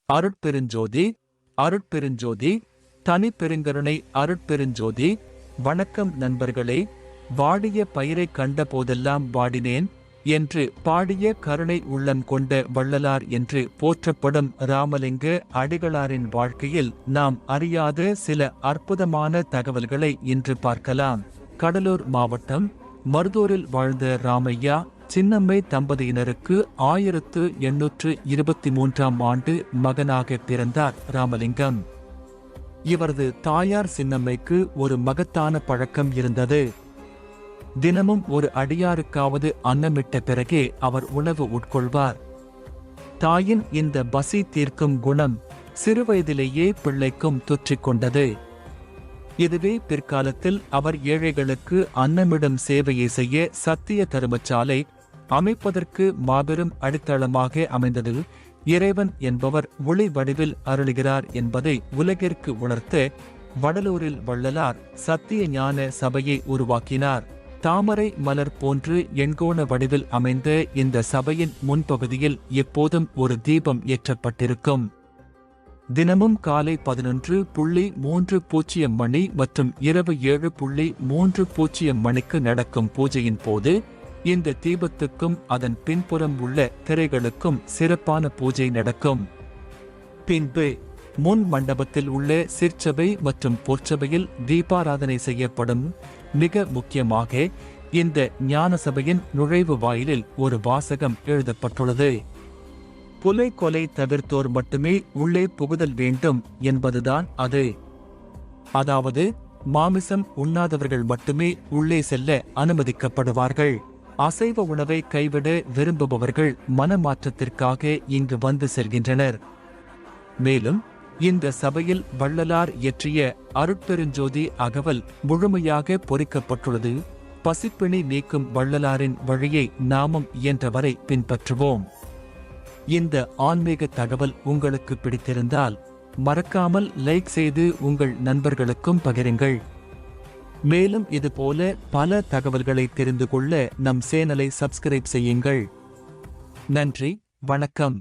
அருட்பெருஞ்சோதி அருட்பெருஞ்சோதி தனிப்பெருங்கருணை அருட்பெருஞ்சோதி. வணக்கம் நண்பர்களே. வாடிய பயிரைக் கண்ட போதெல்லாம் வாடினேன் என்று பாடிய கருணை உள்ளம் கொண்ட வள்ளலார் என்று போற்றப்படும் ராமலிங்க அடிகளாரின் வாழ்க்கையில் நாம் அறியாத சில அற்புதமான தகவல்களை இன்று பார்க்கலாம். கடலூர் மாவட்டம் மருதூரில் வாழ்ந்த ராமையா சின்னம்மை தம்பதியினருக்கு 1823ஆம் ஆண்டு மகனாக பிறந்தார் ராமலிங்கம். இவரது தாயார் சின்னம்மைக்கு ஒரு மகத்தான பழக்கம் இருந்தது. தினமும் ஒரு அடியாருக்காவது அன்னமிட்ட பிறகே அவர் உணவு உட்கொள்வார். தாயின் இந்த பசி தீர்க்கும் குணம் சிறுவயதிலேயே பிள்ளைக்கும் தொற்றிக்கொண்டது. இதுவே பிற்காலத்தில் அவர் ஏழைகளுக்கு அன்னமிடும் சேவையை செய்ய சத்திய தருமச்சாலை அமைப்பதற்கு மாபெரும் அடித்தளமாக அமைந்தது. இறைவன் என்பவர் ஒளி வடிவில் அருளுகிறார் என்பதை உலகிற்கு உணர்த்த வடலூரில் வள்ளலார் சத்திய ஞான சபையை உருவாக்கினார். தாமரை மலர் போன்று எண்கோண வடிவில் அமைந்த இந்த சபையின் முன்பகுதியில் எப்போதும் ஒரு தீபம் ஏற்றப்பட்டிருக்கும். தினமும் காலை 11:30 மணி மற்றும் இரவு 7:30 மணிக்கு நடக்கும் பூஜையின் போது இந்த தீபத்துக்கும் அதன் பின்புறம் உள்ள திரைகளுக்கும் சிறப்பான பூஜை நடக்கும். பின்பு முன் மண்டபத்தில் உள்ள சிற்சபை மற்றும் பொற்சபையில் தீபாராதனை செய்யப்படும். மிக முக்கியமாக இந்த ஞான சபையின் நுழைவு வாயிலில் ஒரு வாசகம் எழுதப்பட்டுள்ளது. புலை கொலை தவிர்த்தோர் மட்டுமே உள்ளே புகுதல் வேண்டும் என்பதுதான் அது. அதாவது மாமிசம் உண்ணாதவர்கள் மட்டுமே உள்ளே செல்ல அனுமதிக்கப்படுவார்கள். அசைவ உணவை கைவிட விரும்புபவர்கள் மனமாற்றத்திற்காக இங்கு வந்து செல்கின்றனர். மேலும் இந்த சபையில் வள்ளலார் இயற்றிய அருட்பெருஞ்சோதி அகவல் முழுமையாக பொறிக்கப்பட்டுள்ளது. பசிப்பிணி நீக்கும் வள்ளலாரின் வழியை நாமும் இயன்றவரை பின்பற்றுவோம். இந்த ஆன்மீக தகவல் உங்களுக்கு பிடித்திருந்தால் மறக்காமல் லைக் செய்து உங்கள் நண்பர்களுக்கும் பகிருங்கள். மேலும் இதுபோல பல தகவல்களை தெரிந்து கொள்ள நம் சேனலை சப்ஸ்கிரைப் செய்யுங்கள். நன்றி, வணக்கம்.